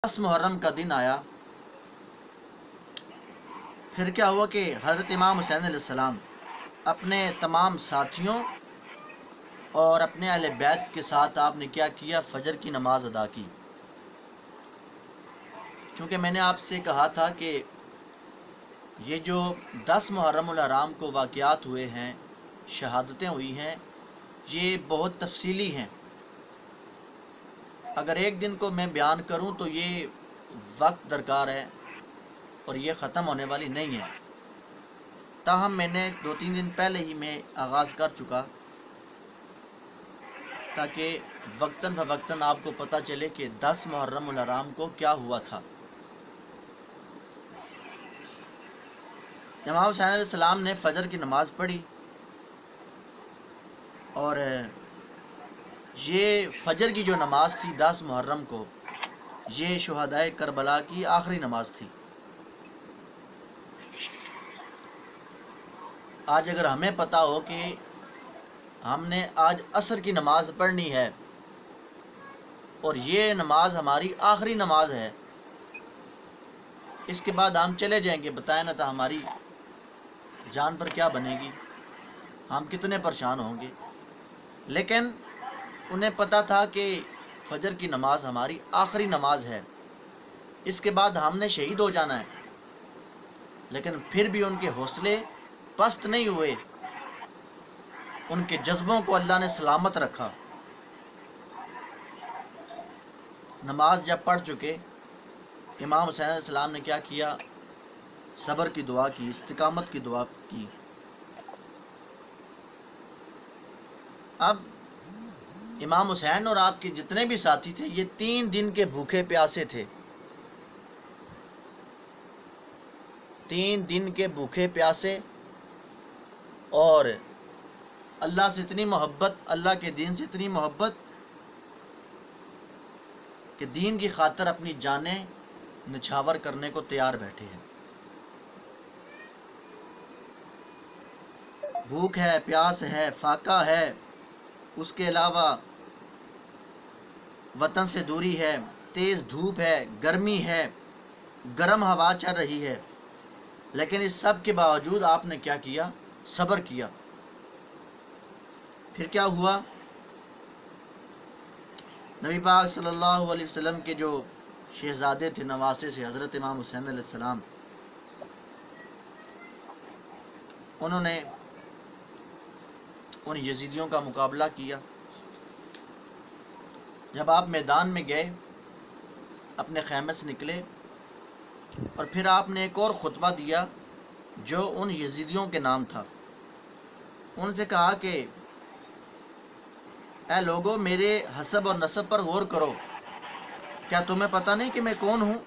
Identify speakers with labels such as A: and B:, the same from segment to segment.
A: 10 محرم کا دن آیا، پھر کیا ہوا کہ حضرت امام حسین علیہ السلام اپنے تمام ساتھیوں اور اپنے اہل بیت کے ساتھ آپ نے کیا کیا، فجر کی نماز ادا کی۔ چونکہ میں نے آپ سے کہا تھا کہ یہ جو 10 محرم الحرام کو واقعات ہوئے ہیں، شہادتیں ہوئی ہیں، یہ بہت تفصیلی ہیں۔ اگر ایک دن کو میں بیان کروں تو یہ وقت درکار ہے اور یہ ختم ہونے والی نہیں ہے۔ تاہم میں نے 2-3 دن پہلے ہی میں آغاز کر چکا تاکہ وقتاً فوقتاً آپ کو پتہ چلے کہ 10 محرم الحرام کو کیا ہوا تھا۔ امام حسین علیہ السلام نے فجر کی نماز پڑھی، اور یہ فجر کی جو نماز تھی 10 محرم کو، یہ شہدائے کربلا کی آخری نماز تھی۔ آج اگر ہمیں پتہ ہو کہ ہم نے آج عصر کی نماز پڑھنی ہے اور یہ نماز ہماری آخری نماز ہے، اس کے بعد ہم چلے جائیں گے، بتائیں نا تو ہماری جان پر کیا بنے گی، ہم کتنے پریشان ہوں گے۔ لیکن انہیں پتہ تھا کہ فجر کی نماز ہماری آخری نماز ہے، اس کے بعد ہم نے شہید ہو جانا ہے، لیکن پھر بھی ان کے حوصلے پست نہیں ہوئے، ان کے جذبوں کو اللہ نے سلامت رکھا۔ نماز جب پڑھ چکے، امام حسین علیہ السلام نے کیا کیا، صبر کی دعا کی، استقامت کی دعا کی۔ اب امام حسین اور آپ کے جتنے بھی ساتھی تھے، یہ 3 دن کے بھوکے پیاسے تھے، 3 دن کے بھوکے پیاسے، اور اللہ سے اتنی محبت، اللہ کے دین سے اتنی محبت کہ دین کی خاطر اپنی جانیں نچھاور کرنے کو تیار بیٹھے ہیں۔ بھوک ہے، پیاس ہے، فاقہ ہے، اس کے علاوہ وطن سے دوری ہے، تیز دھوپ ہے، گرمی ہے، گرم ہوا چل رہی ہے، لیکن اس سب کے باوجود آپ نے کیا کیا، صبر کیا۔ پھر کیا ہوا، نبی پاک صلی اللہ علیہ وسلم کے جو شہزادے تھے، نواسے سے حضرت امام حسین علیہ السلام، انہوں نے ان یزیدیوں کا مقابلہ کیا۔ جب آپ میدان میں گئے، اپنے خیمے سے نکلے، اور پھر آپ نے ایک اور خطبہ دیا جو ان یزیدیوں کے نام تھا۔ ان سے کہا کہ اے لوگو، میرے حسب اور نسب پر غور کرو، کیا تمہیں پتہ نہیں کہ میں کون ہوں؟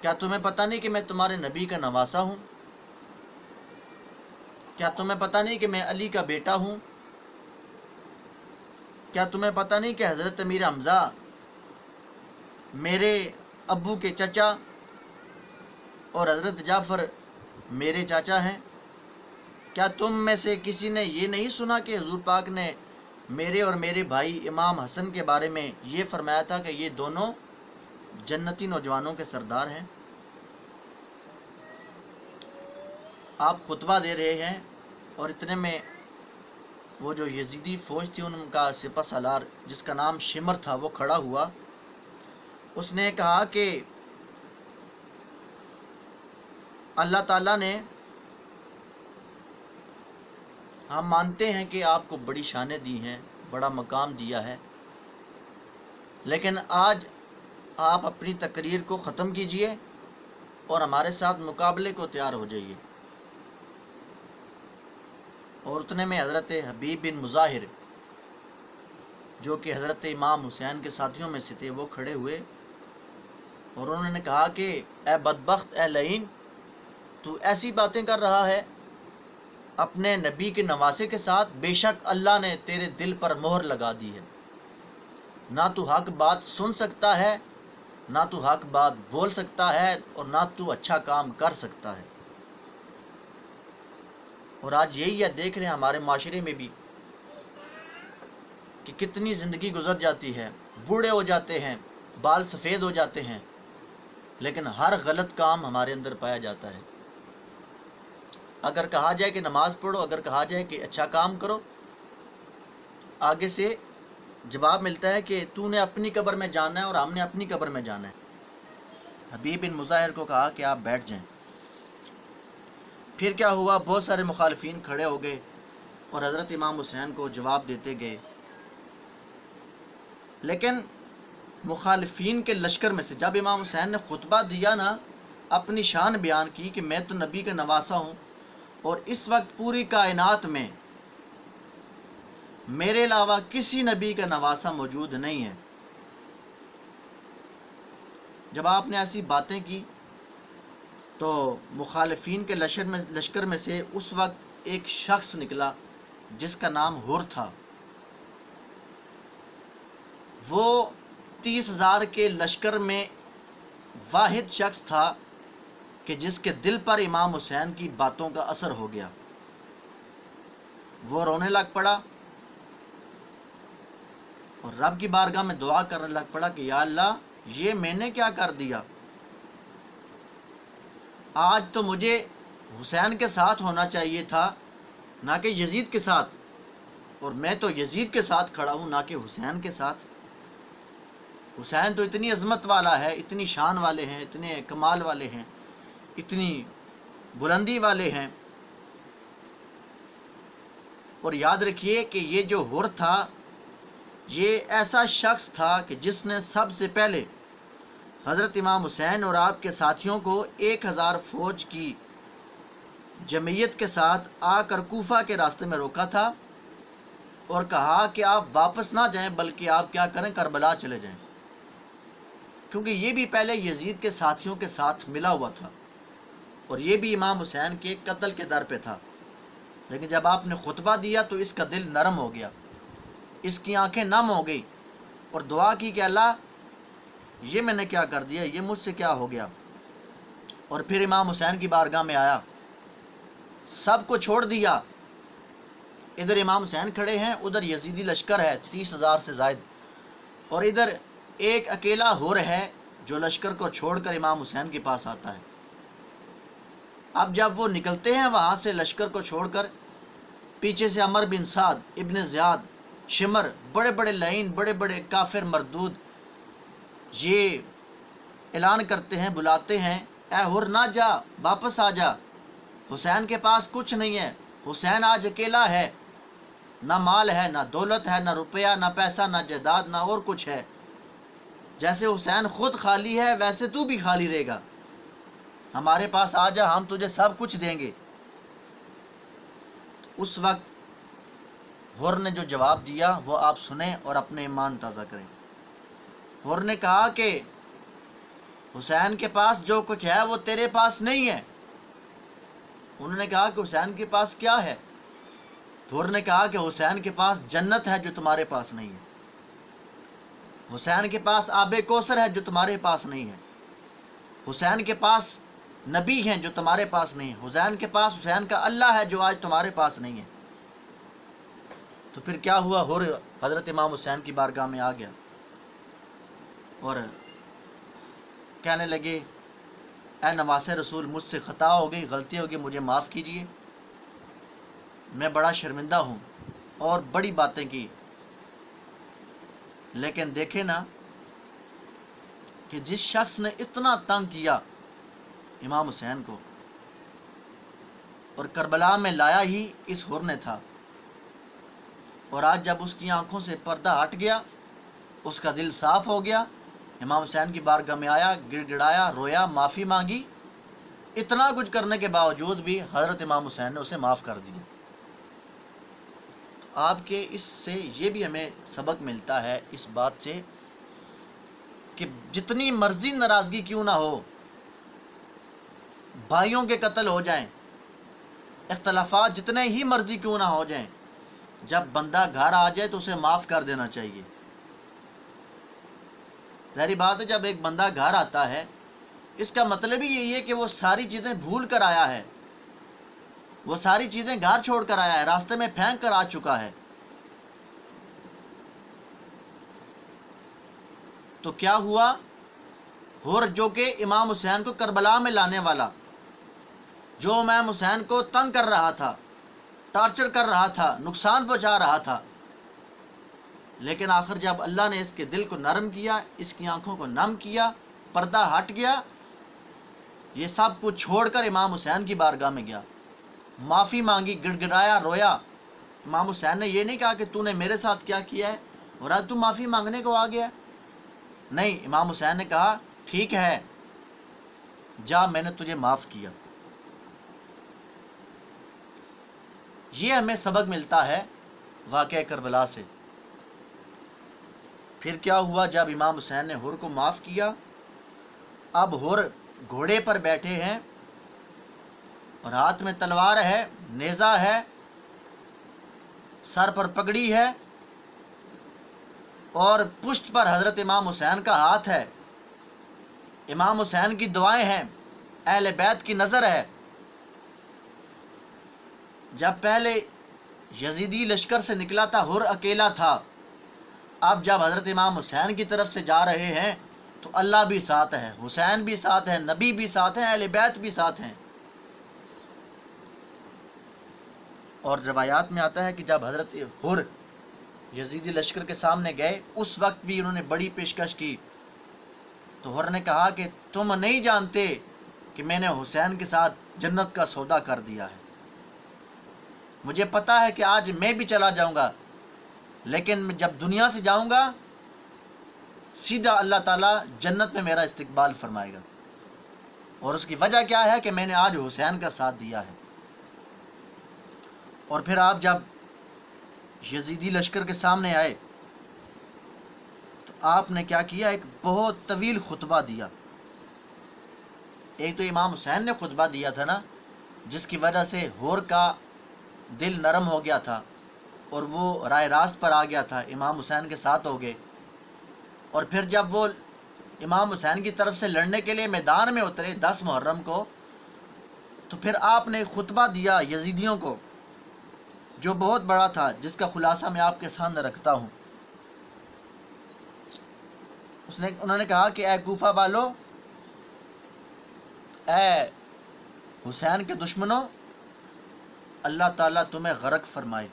A: کیا تمہیں پتہ نہیں کہ میں تمہارے نبی کا نواسا ہوں؟ کیا تمہیں پتہ نہیں کہ میں علی کا بیٹا ہوں؟ کیا تمہیں پتہ نہیں کہ حضرت امیر حمزہ میرے ابو کے چچا اور حضرت جعفر میرے چاچا ہیں؟ کیا تم میں سے کسی نے یہ نہیں سنا کہ حضور پاک نے میرے اور میرے بھائی امام حسن کے بارے میں یہ فرمایا تھا کہ یہ دونوں جنتی نوجوانوں کے سردار ہیں؟ آپ خطبہ دے رہے ہیں، اور اتنے میں وہ جو یزیدی فوج تھی، ان کا سپہ سالار جس کا نام شمر تھا، وہ کھڑا ہوا۔ اس نے کہا کہ اللہ تعالیٰ نے، ہم مانتے ہیں کہ آپ کو بڑی شانیں دی ہیں، بڑا مقام دیا ہے، لیکن آج آپ اپنی تقریر کو ختم کیجئے اور ہمارے ساتھ مقابلے کو تیار ہو جائیے۔ اور اتنے میں حضرت حبیب بن مظاہر، جو کہ حضرت امام حسین کے ساتھیوں میں سے تھے، وہ کھڑے ہوئے اور انہوں نے کہا کہ اے بدبخت، اے لعین، تو ایسی باتیں کر رہا ہے اپنے نبی کے نواسے کے ساتھ، بے شک اللہ نے تیرے دل پر مہر لگا دی ہے، نہ تو حق بات سن سکتا ہے، نہ تو حق بات بول سکتا ہے، اور نہ تو اچھا کام کر سکتا ہے۔ اور آج یہی ہے، دیکھ رہے ہیں ہمارے معاشرے میں بھی کہ کتنی زندگی گزر جاتی ہے بوڑھے ہو جاتے ہیں، بال سفید ہو جاتے ہیں، لیکن ہر غلط کام ہمارے اندر پایا جاتا ہے۔ اگر کہا جائے کہ نماز پڑھو، اگر کہا جائے کہ اچھا کام کرو، آگے سے جواب ملتا ہے کہ تو نے اپنی قبر میں جانا ہے اور ہم نے اپنی قبر میں جانا ہے۔ حبیب بن مظاہر کو کہا کہ آپ بیٹھ جائیں۔ پھر کیا ہوا، بہت سارے مخالفین کھڑے ہو گئے اور حضرت امام حسین کو جواب دیتے گئے، لیکن مخالفین کے لشکر میں سے جب امام حسین نے خطبہ دیا نا، اپنی شان بیان کی کہ میں تو نبی کا نواسا ہوں اور اس وقت پوری کائنات میں میرے علاوہ کسی نبی کا نواسا موجود نہیں ہے، جب آپ نے ایسی باتیں کی تو مخالفین کے لشکر میں سے اس وقت ایک شخص نکلا جس کا نام حر تھا۔ وہ 30,000 کے لشکر میں واحد شخص تھا کہ جس کے دل پر امام حسین کی باتوں کا اثر ہو گیا۔ وہ رونے لگ پڑا اور رب کی بارگاہ میں دعا کرنے لگ پڑا کہ یا اللہ، یہ میں نے کیا کر دیا؟ آج تو مجھے حسین کے ساتھ ہونا چاہیے تھا، نہ کہ یزید کے ساتھ، اور میں تو یزید کے ساتھ کھڑا ہوں، نہ کہ حسین کے ساتھ۔ حسین تو اتنی عظمت والا ہے، اتنی شان والے ہیں، اتنے کمال والے ہیں، اتنی بلندی والے ہیں۔ اور یاد رکھیے کہ یہ جو حر تھا، یہ ایسا شخص تھا کہ جس نے سب سے پہلے حضرت امام حسین اور آپ کے ساتھیوں کو 1000 فوج کی جمعیت کے ساتھ آ کر کوفہ کے راستے میں روکا تھا اور کہا کہ آپ واپس نہ جائیں، بلکہ آپ کیا کریں، کربلا چلے جائیں، کیونکہ یہ بھی پہلے یزید کے ساتھیوں کے ساتھ ملا ہوا تھا اور یہ بھی امام حسین کے قتل کے در پہ تھا۔ لیکن جب آپ نے خطبہ دیا تو اس کا دل نرم ہو گیا، اس کی آنکھیں نم ہو گئی اور دعا کی کہ اللہ، یہ میں نے کیا کر دیا، یہ مجھ سے کیا ہو گیا؟ اور پھر امام حسین کی بارگاہ میں آیا، سب کو چھوڑ دیا۔ ادھر امام حسین کھڑے ہیں، ادھر یزیدی لشکر ہے 30,000 سے زائد، اور ادھر ایک اکیلا حر ہے جو لشکر کو چھوڑ کر امام حسین کے پاس آتا ہے۔ اب جب وہ نکلتے ہیں وہاں سے لشکر کو چھوڑ کر، پیچھے سے عمر بن سعد، ابن زیاد، شمر، بڑے بڑے لعین، بڑے بڑے کافر مردود، یہ اعلان کرتے ہیں، بلاتے ہیں، اے حر نہ جا، واپس آ جا، حسین کے پاس کچھ نہیں ہے، حسین آج اکیلا ہے، نہ مال ہے، نہ دولت ہے، نہ روپیہ، نہ پیسہ، نہ جائیداد، نہ اور کچھ ہے۔ جیسے حسین خود خالی ہے ویسے تو بھی خالی رہے گا، ہمارے پاس آ جا، ہم تجھے سب کچھ دیں گے۔ اس وقت حر نے جو جواب دیا وہ آپ سنیں اور اپنے ایمان تازہ کریں۔ حر نے کہا کہ حسین کے پاس جو کچھ ہے وہ تیرے پاس نہیں ہے۔ انہوں نے کہا کہ حسین کے پاس کیا ہے؟ تو حر نے کہا کہ حسین کے پاس جنت ہے جو تمہارے پاس نہیں ہے، حسین کے پاس آب کوثر ہے جو تمہارے پاس نہیں ہے، حسین کے پاس نبی ہیں جو تمہارے پاس نہیں ہے، حسین کے پاس حسین کا اللہ ہے جو آج تمہارے پاس نہیں ہے۔ تو پھر کیا ہوا، حر حضرت امام حسین کی بارگاہ میں آ گیا اور کہنے لگے، اے نواس رسول، مجھ سے خطا ہو گئی، غلطی ہو گئی، مجھے معاف کیجئے، میں بڑا شرمندہ ہوں، اور بڑی باتیں کی۔ لیکن دیکھیں نا کہ جس شخص نے اتنا تنگ کیا امام حسین کو، اور کربلا میں لایا ہی اس حر نے تھا، اور آج جب اس کی آنکھوں سے پردہ ہٹ گیا، اس کا دل صاف ہو گیا، امام حسین کی بارگاہ میں آیا، گڑ گڑایا، رویا، معافی مانگی، اتنا کچھ کرنے کے باوجود بھی حضرت امام حسین نے اسے معاف کر دیا۔ آپ کے اس سے یہ بھی ہمیں سبق ملتا ہے اس بات سے کہ جتنی مرضی ناراضگی کیوں نہ ہو، بھائیوں کے قتل ہو جائیں، اختلافات جتنے ہی مرضی کیوں نہ ہو جائیں، جب بندہ گھر آ جائے تو اسے معاف کر دینا چاہیے۔ ظاہری بات ہے، جب ایک بندہ گھر آتا ہے اس کا مطلب ہی یہی ہے کہ وہ ساری چیزیں بھول کر آیا ہے، وہ ساری چیزیں گھر چھوڑ کر آیا ہے، راستے میں پھینک کر آ چکا ہے۔ تو کیا ہوا؟ حور جو کہ امام حسین کو کربلا میں لانے والا، جو امام حسین کو تنگ کر رہا تھا، ٹارچر کر رہا تھا، نقصان پہنچا رہا تھا، لیکن آخر جب اللہ نے اس کے دل کو نرم کیا، اس کی آنکھوں کو نم کیا، پردہ ہٹ گیا، یہ سب کچھ چھوڑ کر امام حسین کی بارگاہ میں گیا، معافی مانگی، گڑ گڑایا، رویا۔ امام حسین نے یہ نہیں کہا کہ تو نے میرے ساتھ کیا کیا ہے اور اب تو معافی مانگنے کو آ گیا، نہیں، امام حسین نے کہا ٹھیک ہے جا، میں نے تجھے معاف کیا۔ یہ ہمیں سبق ملتا ہے واقعہ کربلا سے۔ پھر کیا ہوا؟ جب امام حسین نے حور کو معاف کیا، اب حور گھوڑے پر بیٹھے ہیں اور ہاتھ میں تلوار ہے، نیزہ ہے، سر پر پگڑی ہے اور پشت پر حضرت امام حسین کا ہاتھ ہے، امام حسین کی دعائیں ہیں، اہل بیت کی نظر ہے۔ جب پہلے یزیدی لشکر سے نکلا تھا حور اکیلا تھا، اب جب حضرت امام حسین کی طرف سے جا رہے ہیں تو اللہ بھی ساتھ ہے، حسین بھی ساتھ ہے، نبی بھی ساتھ ہیں، اہل بیت بھی ساتھ ہیں۔ اور روایات میں آتا ہے کہ جب حضرت حور یزیدی لشکر کے سامنے گئے، اس وقت بھی انہوں نے بڑی پیشکش کی، تو حور نے کہا کہ تم نہیں جانتے کہ میں نے حسین کے ساتھ جنت کا سودا کر دیا ہے، مجھے پتا ہے کہ آج میں بھی چلا جاؤں گا، لیکن جب دنیا سے جاؤں گا سیدھا اللہ تعالیٰ جنت میں میرا استقبال فرمائے گا، اور اس کی وجہ کیا ہے کہ میں نے آج حسین کا ساتھ دیا ہے۔ اور پھر آپ جب یزیدی لشکر کے سامنے آئے تو آپ نے کیا کیا؟ ایک بہت طویل خطبہ دیا۔ ایک تو امام حسین نے خطبہ دیا تھا نا، جس کی وجہ سے حور کا دل نرم ہو گیا تھا اور وہ رائے راست پر آ گیا تھا، امام حسین کے ساتھ ہو گئے۔ اور پھر جب وہ امام حسین کی طرف سے لڑنے کے لیے میدان میں اترے 10 محرم کو، تو پھر آپ نے خطبہ دیا یزیدیوں کو جو بہت بڑا تھا، جس کا خلاصہ میں آپ کے سامنے رکھتا ہوں۔ انہوں نے کہا کہ اے کوفہ والو، اے حسین کے دشمنوں، اللہ تعالیٰ تمہیں غرق فرمائے،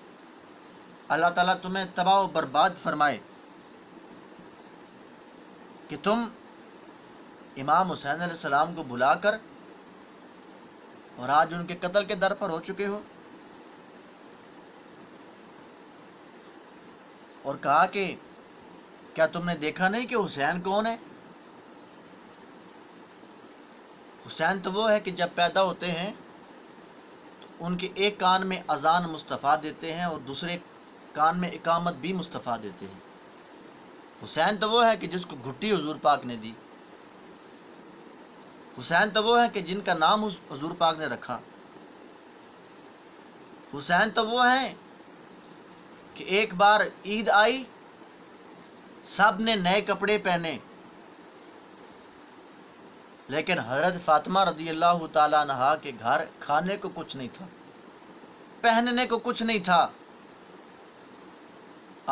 A: اللہ تعالیٰ تمہیں تباہ و برباد فرمائے کہ تم امام حسین علیہ السلام کو بلا کر اور آج ان کے قتل کے در پر ہو چکے ہو۔ اور کہا کہ کیا تم نے دیکھا نہیں کہ حسین کون ہے؟ حسین تو وہ ہے کہ جب پیدا ہوتے ہیں تو ان کے ایک کان میں اذان مصطفیٰ دیتے ہیں اور دوسرے کان میں اقامت بھی مصطفیٰ دیتے ہیں۔ حسین تو وہ ہے کہ جس کو گھٹی حضور پاک نے دی، حسین تو وہ ہے کہ جن کا نام حضور پاک نے رکھا، حسین تو وہ ہیں کہ ایک بار عید آئی، سب نے نئے کپڑے پہنے، لیکن حضرت فاطمہ رضی اللہ تعالیٰ عنہا کے گھر کھانے کو کچھ نہیں تھا، پہننے کو کچھ نہیں تھا۔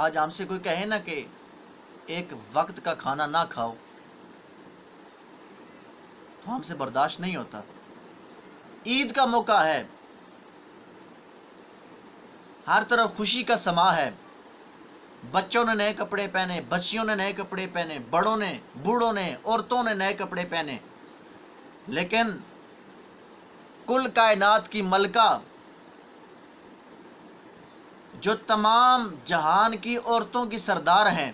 A: آج ہم سے کوئی کہے نا کہ ایک وقت کا کھانا نہ کھاؤ تو ہم سے برداشت نہیں ہوتا۔ عید کا موقع ہے، ہر طرف خوشی کا سما ہے، بچوں نے نئے کپڑے پہنے، بچیوں نے نئے کپڑے پہنے، بڑوں نے، بوڑھوں نے، عورتوں نے نئے کپڑے پہنے، لیکن کل کائنات کی ملکہ جو تمام جہان کی عورتوں کی سردار ہیں،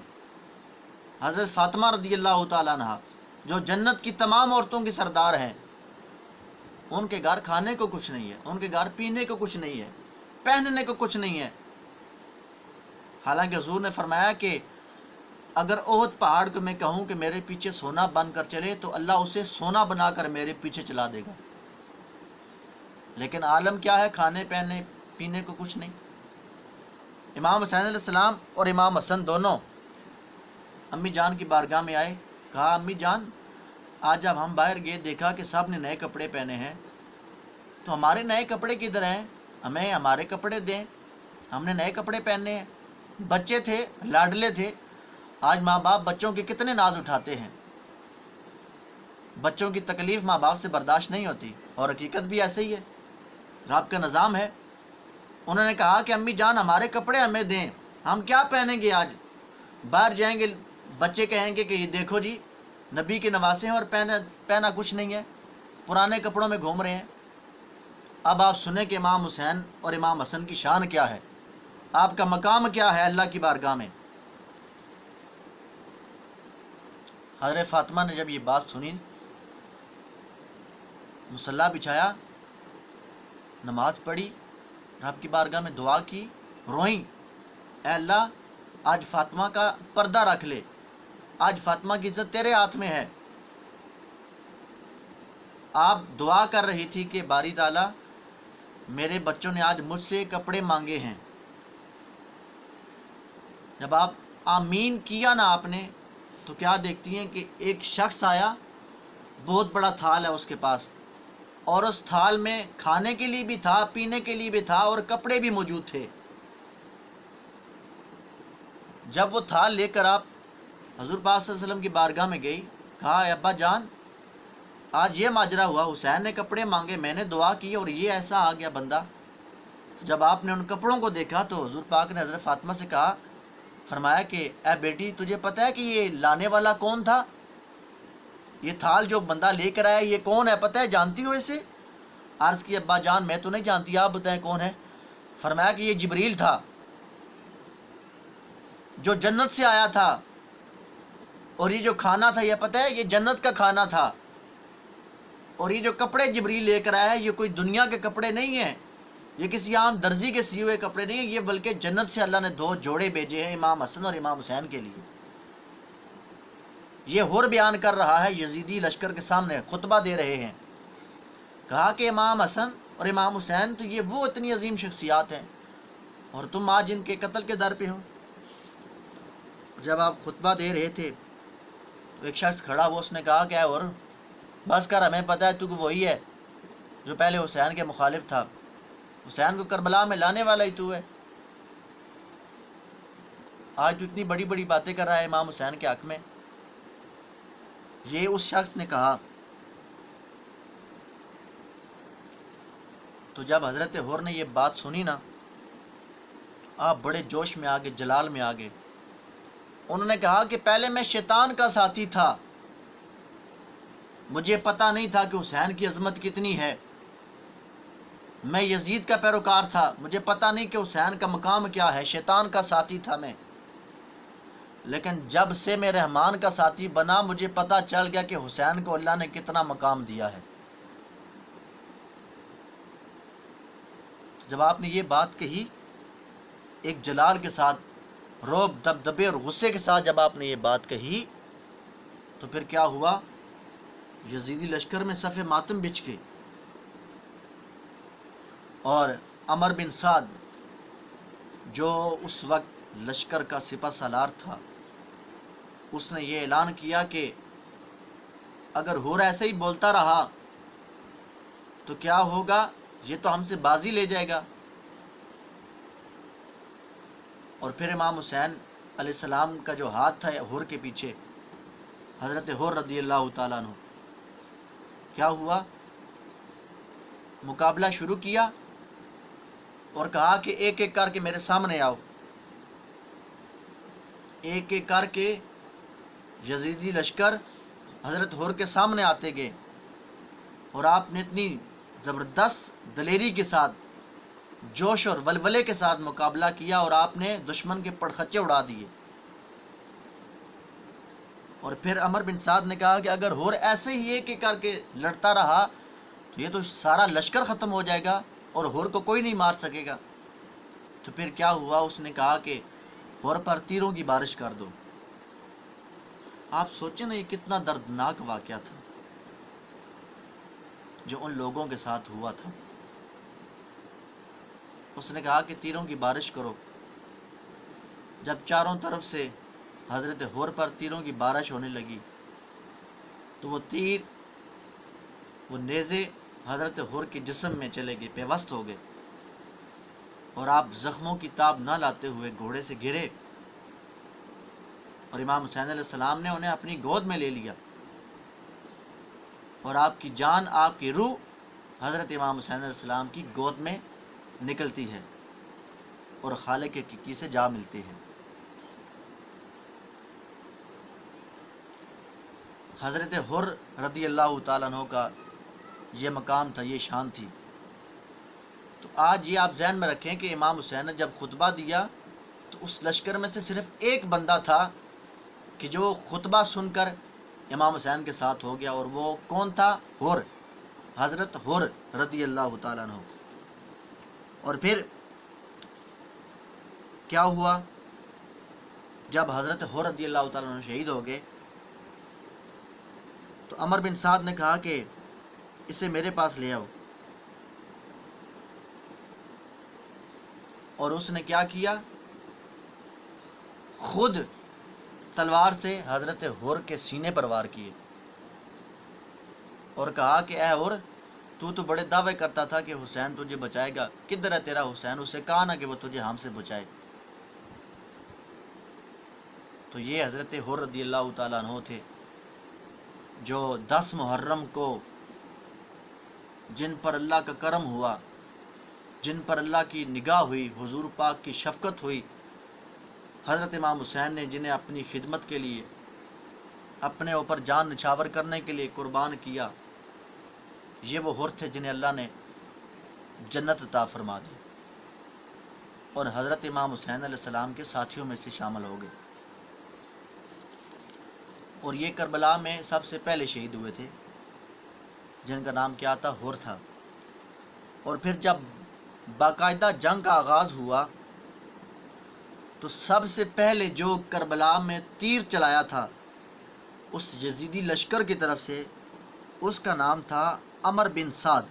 A: حضرت فاطمہ رضی اللہ تعالیٰ عنہ، جو جنت کی تمام عورتوں کی سردار ہیں، ان کے گھر کھانے کو کچھ نہیں ہے، ان کے گھر پینے کو کچھ نہیں ہے، پہننے کو کچھ نہیں ہے۔ حالانکہ حضور نے فرمایا کہ اگر احد پہاڑ کو میں کہوں کہ میرے پیچھے سونا بن کر چلے تو اللہ اسے سونا بنا کر میرے پیچھے چلا دے گا، لیکن عالم کیا ہے؟ کھانے پہننے پینے کو کچھ نہیں۔ امام حسین علیہ السلام اور امام حسن دونوں امی جان کی بارگاہ میں آئے، کہا امی جان، آج جب ہم باہر گئے دیکھا کہ سب نے نئے کپڑے پہنے ہیں، تو ہمارے نئے کپڑے کدھر ہیں؟ ہمیں ہمارے کپڑے دیں، ہم نے نئے کپڑے پہننے ہیں۔ بچے تھے، لاڈلے تھے، آج ماں باپ بچوں کے کتنے ناز اٹھاتے ہیں، بچوں کی تکلیف ماں باپ سے برداشت نہیں ہوتی، اور حقیقت بھی ایسے ہی ہے، رب کا نظام ہے۔ انہوں نے کہا کہ امی جان ہمارے کپڑے ہمیں دیں، ہم کیا پہنیں گے، آج باہر جائیں گے بچے کہیں گے کہ یہ دیکھو جی نبی کے نواسے ہیں اور پہنا کچھ نہیں ہے، پرانے کپڑوں میں گھوم رہے ہیں۔ اب آپ سنیں کہ امام حسین اور امام حسن کی شان کیا ہے، آپ کا مقام کیا ہے اللہ کی بارگاہ میں۔ حضرت فاطمہ نے جب یہ بات سنی، مصلی بچھایا، نماز پڑھی، رب کی بارگاہ میں دعا کی، روئیں، اے اللہ آج فاطمہ کا پردہ رکھ لے، آج فاطمہ کی عزت تیرے ہاتھ میں ہے۔ آپ دعا کر رہی تھی کہ باری تعالیٰ میرے بچوں نے آج مجھ سے کپڑے مانگے ہیں۔ جب آپ آمین کیا نا آپ نے، تو کیا دیکھتی ہیں کہ ایک شخص آیا، بہت بڑا تھال ہے اس کے پاس، اور اس تھال میں کھانے کے لیے بھی تھا، پینے کے لیے بھی تھا، اور کپڑے بھی موجود تھے۔ جب وہ تھال لے کر آپ حضور پاک صلی اللہ علیہ وسلم کی بارگاہ میں گئی، کہا اے ابا جان آج یہ ماجرا ہوا، حسین نے کپڑے مانگے، میں نے دعا کی اور یہ ایسا آ گیا بندہ۔ جب آپ نے ان کپڑوں کو دیکھا تو حضور پاک نے حضرت فاطمہ سے کہا، فرمایا کہ اے بیٹی تجھے پتہ ہے کہ یہ لانے والا کون تھا، یہ تھال جو بندہ لے کر آیا یہ کون ہے، پتہ ہے، جانتی ہو اسے؟ عرض کی ابا جان میں تو نہیں جانتی، آپ بتائیں کون ہے؟ فرمایا کہ یہ جبریل تھا جو جنت سے آیا تھا، اور یہ جو کھانا تھا یہ پتہ ہے یہ جنت کا کھانا تھا، اور یہ جو کپڑے جبریل لے کر آیا ہے یہ کوئی دنیا کے کپڑے نہیں ہیں، یہ کسی عام درزی کے سیے ہوئے کپڑے نہیں ہیں، یہ بلکہ جنت سے اللہ نے 2 جوڑے بھیجے ہیں امام حسن اور امام حسین کے لیے۔ یہ حر بیان کر رہا ہے، یزیدی لشکر کے سامنے خطبہ دے رہے ہیں، کہا کہ امام حسن اور امام حسین تو یہ وہ اتنی عظیم شخصیات ہیں، اور تم آج ان کے قتل کے در پہ ہو۔ جب آپ خطبہ دے رہے تھے تو ایک شخص کھڑا ہوا، اس نے کہا کہ اور بس کر، ہمیں پتہ ہے تو وہی ہے جو پہلے حسین کے مخالف تھا، حسین کو کربلا میں لانے والا ہی تو ہے، آج تو اتنی بڑی بڑی باتیں کر رہا ہے امام حسین کے حق میں۔ یہ اس شخص نے کہا۔ تو جب حضرت حر نے یہ بات سنی نا، آپ بڑے جوش میں آگے، جلال میں آگے، انہوں نے کہا کہ پہلے میں شیطان کا ساتھی تھا، مجھے پتہ نہیں تھا کہ حسین کی عظمت کتنی ہے، میں یزید کا پیروکار تھا، مجھے پتہ نہیں کہ حسین کا مقام کیا ہے، شیطان کا ساتھی تھا میں، لیکن جب سے میں رحمان کا ساتھی بنا مجھے پتہ چل گیا کہ حسین کو اللہ نے کتنا مقام دیا ہے۔ جب آپ نے یہ بات کہی، ایک جلال کے ساتھ، روب، دبدبے اور غصے کے ساتھ جب آپ نے یہ بات کہی، تو پھر کیا ہوا، یزیدی لشکر میں صف ماتم بچھ گئے، اور عمر بن سعد جو اس وقت لشکر کا سپہ سالار تھا، اس نے یہ اعلان کیا کہ اگر حر ایسے ہی بولتا رہا تو کیا ہوگا، یہ تو ہم سے بازی لے جائے گا۔ اور پھر امام حسین علیہ السلام کا جو ہاتھ تھا حر کے پیچھے، حضرت حر رضی اللہ تعالیٰ عنہ، کیا ہوا، مقابلہ شروع کیا اور کہا کہ ایک ایک کر کے میرے سامنے آؤ۔ ایک ایک کر کے یزیدی لشکر حضرت حر کے سامنے آتے گئے، اور آپ نے اتنی زبردست دلیری کے ساتھ، جوش اور ولولے کے ساتھ مقابلہ کیا، اور آپ نے دشمن کے پڑخچے اڑا دیے۔ اور پھر عمر بن سعد نے کہا کہ اگر حر ایسے ہی ایک ایک کر کے لڑتا رہا تو یہ تو سارا لشکر ختم ہو جائے گا اور حر کو کوئی نہیں مار سکے گا۔ تو پھر کیا ہوا، اس نے کہا کہ حر پر تیروں کی بارش کر دو۔ آپ سوچیں نا یہ کتنا دردناک واقعہ تھا جو ان لوگوں کے ساتھ ہوا تھا۔ اس نے کہا کہ تیروں کی بارش کرو۔ جب چاروں طرف سے حضرت حر پر تیروں کی بارش ہونے لگی تو وہ تیر، وہ نیزے حضرت حر کے جسم میں چلے گئے، پیوست ہو گئے، اور آپ زخموں کی تاب نہ لاتے ہوئے گھوڑے سے گرے اور امام حسین علیہ السلام نے انہیں اپنی گود میں لے لیا، اور آپ کی جان، آپ کی روح حضرت امام حسین علیہ السلام کی گود میں نکلتی ہے اور خالق حقیقی سے جا ملتی ہے۔ حضرت حر رضی اللہ تعالیٰ عنہ کا یہ مقام تھا، یہ شان تھی۔ تو آج یہ آپ ذہن میں رکھیں کہ امام حسین نے جب خطبہ دیا تو اس لشکر میں سے صرف ایک بندہ تھا کہ جو خطبہ سن کر امام حسین کے ساتھ ہو گیا، اور وہ کون تھا؟ حر، حضرت حر رضی اللہ تعالیٰ عنہ۔ اور پھر کیا ہوا؟ جب حضرت حر رضی اللہ تعالیٰ عنہ شہید ہو گئے تو عمر بن سعد نے کہا کہ اسے میرے پاس لے آؤ، اور اس نے کیا کیا؟ خود تلوار سے حضرت حر کے سینے پر وار کیے اور کہا کہ اے حر، تو بڑے دعوے کرتا تھا کہ حسین تجھے بچائے گا، کدھر ہے تیرا حسین؟ اسے کہا نا کہ وہ تجھے ہم سے بچائے۔ تو یہ حضرت حر رضی اللہ تعالیٰ عنہ تھے جو 10 محرم کو جن پر اللہ کا کرم ہوا، جن پر اللہ کی نگاہ ہوئی، حضور پاک کی شفقت ہوئی، حضرت امام حسین نے جنہیں اپنی خدمت کے لیے، اپنے اوپر جان نچھاور کرنے کے لیے قربان کیا، یہ وہ حر تھے جنہیں اللہ نے جنت عطا فرما دی، اور حضرت امام حسین علیہ السلام کے ساتھیوں میں سے شامل ہو گئے۔ اور یہ کربلا میں سب سے پہلے شہید ہوئے تھے، جن کا نام کیا تھا؟ حر تھا۔ اور پھر جب باقاعدہ جنگ کا آغاز ہوا تو سب سے پہلے جو کربلا میں تیر چلایا تھا اس یزیدی لشکر کی طرف سے، اس کا نام تھا عمر بن سعد۔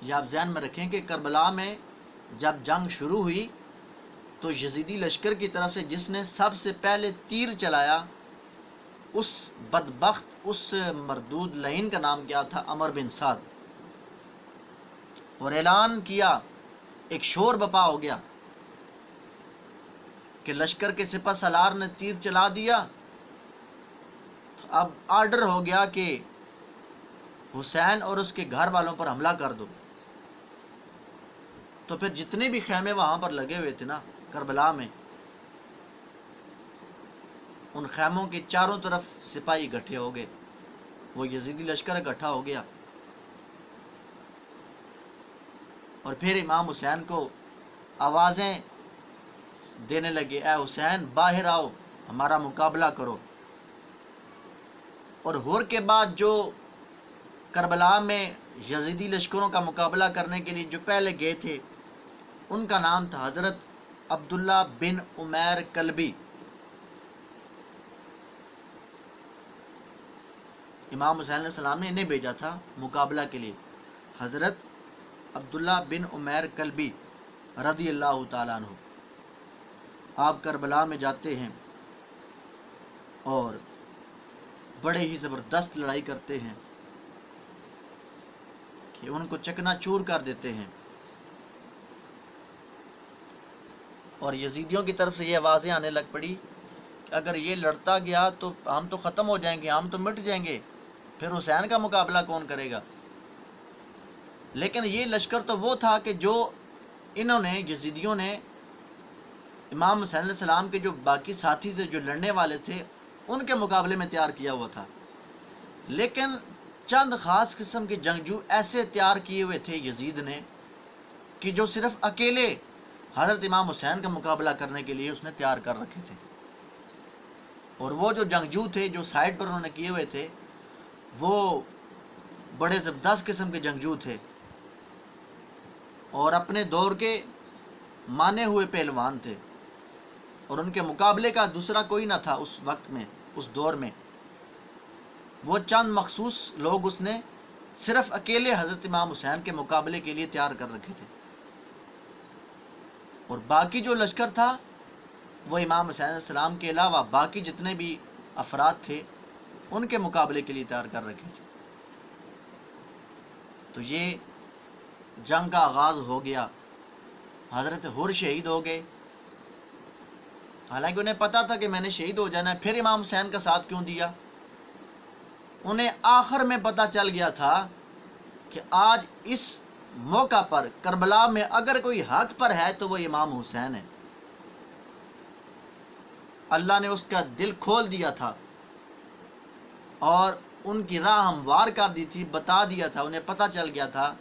A: یہ آپ ذہن میں رکھیں کہ کربلا میں جب جنگ شروع ہوئی تو یزیدی لشکر کی طرف سے جس نے سب سے پہلے تیر چلایا، اس بدبخت، اس مردود لعین کا نام کیا تھا؟ عمر بن سعد۔ اور اعلان کیا، ایک شور بپا ہو گیا کہ لشکر کے سپہ سالار نے تیر چلا دیا، تو اب آرڈر ہو گیا کہ حسین اور اس کے گھر والوں پر حملہ کر دو۔ تو پھر جتنے بھی خیمے وہاں پر لگے ہوئے تھے نا کربلا میں، ان خیموں کے چاروں طرف سپاہی اکٹھے ہو گئے، وہ یزیدی لشکر اکٹھا ہو گیا، اور پھر امام حسین کو آوازیں دینے لگے، اے حسین باہر آؤ، ہمارا مقابلہ کرو۔ اور حر کے بعد جو کربلا میں یزیدی لشکروں کا مقابلہ کرنے کے لیے جو پہلے گئے تھے، ان کا نام تھا حضرت عبداللہ بن عمیر کلبی۔ امام حسین علیہ السلام نے انہیں بھیجا تھا مقابلہ کے لیے، حضرت عبداللہ بن عمیر کلبی رضی اللہ تعالیٰ عنہ۔ آپ کربلا میں جاتے ہیں اور بڑے ہی زبردست لڑائی کرتے ہیں کہ ان کو چکنا چور کر دیتے ہیں، اور یزیدیوں کی طرف سے یہ آوازیں آنے لگ پڑی کہ اگر یہ لڑتا گیا تو ہم تو ختم ہو جائیں گے، ہم تو مٹ جائیں گے، پھر حسین کا مقابلہ کون کرے گا؟ لیکن یہ لشکر تو وہ تھا کہ جو انہوں نے، یزیدیوں نے، امام حسین علیہ السلام کے جو باقی ساتھی تھے جو لڑنے والے تھے ان کے مقابلے میں تیار کیا ہوا تھا، لیکن چند خاص قسم کے جنگجو ایسے تیار کیے ہوئے تھے یزید نے کہ جو صرف اکیلے حضرت امام حسین کا مقابلہ کرنے کے لیے اس نے تیار کر رکھے تھے۔ اور وہ جو جنگجو تھے جو سائڈ پر انہوں نے کیے ہوئے تھے، وہ بڑے زبردست قسم کے جنگجو تھے اور اپنے دور کے مانے ہوئے پہلوان تھے، اور ان کے مقابلے کا دوسرا کوئی نہ تھا اس وقت میں، اس دور میں۔ وہ چند مخصوص لوگ اس نے صرف اکیلے حضرت امام حسین کے مقابلے کے لیے تیار کر رکھے تھے، اور باقی جو لشکر تھا وہ امام حسین علیہ السلام کے علاوہ باقی جتنے بھی افراد تھے ان کے مقابلے کے لیے تیار کر رکھے تھے۔ تو یہ جنگ کا آغاز ہو گیا، حضرت حر شہید ہو گئے، حالانکہ انہیں پتا تھا کہ میں نے شہید ہو جانا ہے، پھر امام حسین کا ساتھ کیوں دیا؟ انہیں آخر میں پتا چل گیا تھا کہ آج اس موقع پر کربلا میں اگر کوئی حق پر ہے تو وہ امام حسین ہے۔ اللہ نے اس کا دل کھول دیا تھا اور ان کی راہ ہموار کر دی تھی، بتا دیا تھا، انہیں پتا چل گیا تھا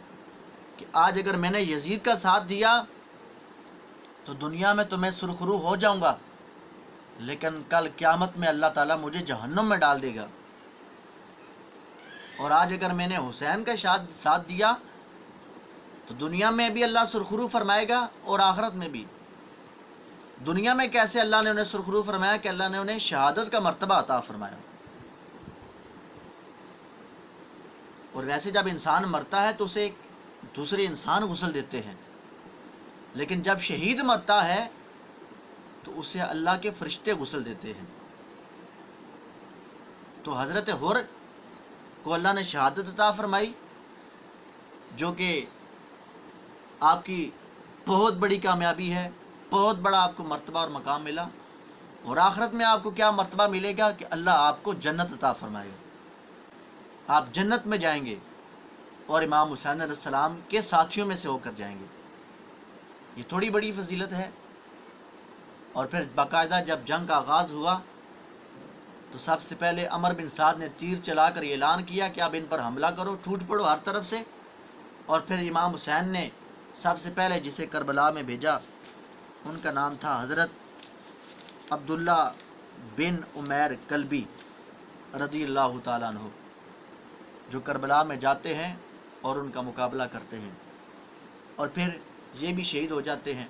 A: کہ آج اگر میں نے یزید کا ساتھ دیا تو دنیا میں تو میں سرخرو ہو جاؤں گا، لیکن کل قیامت میں اللہ تعالیٰ مجھے جہنم میں ڈال دے گا، اور آج اگر میں نے حسین کا ساتھ دیا تو دنیا میں بھی اللہ سرخرو فرمائے گا اور آخرت میں بھی۔ دنیا میں کیسے اللہ نے انہیں سرخرو فرمایا کہ اللہ نے انہیں شہادت کا مرتبہ عطا فرمایا۔ اور ویسے جب انسان مرتا ہے تو اسے دوسرے انسان غسل دیتے ہیں، لیکن جب شہید مرتا ہے تو اسے اللہ کے فرشتے غسل دیتے ہیں۔ تو حضرت حر کو اللہ نے شہادت عطا فرمائی، جو کہ آپ کی بہت بڑی کامیابی ہے، بہت بڑا آپ کو مرتبہ اور مقام ملا، اور آخرت میں آپ کو کیا مرتبہ ملے گا کہ اللہ آپ کو جنت عطا فرمائے گا، آپ جنت میں جائیں گے اور امام حسین علیہ السلام کے ساتھیوں میں سے ہو کر جائیں گے۔ یہ تھوڑی بڑی فضیلت ہے۔ اور پھر باقاعدہ جب جنگ کا آغاز ہوا تو سب سے پہلے عمر بن سعد نے تیر چلا کر اعلان کیا کہ اب ان پر حملہ کرو، ٹوٹ پڑو ہر طرف سے۔ اور پھر امام حسین نے سب سے پہلے جسے کربلا میں بھیجا ان کا نام تھا حضرت عبداللہ بن عمیر کلبی رضی اللہ تعالیٰ عنہ، جو کربلا میں جاتے ہیں اور ان کا مقابلہ کرتے ہیں اور پھر یہ بھی شہید ہو جاتے ہیں۔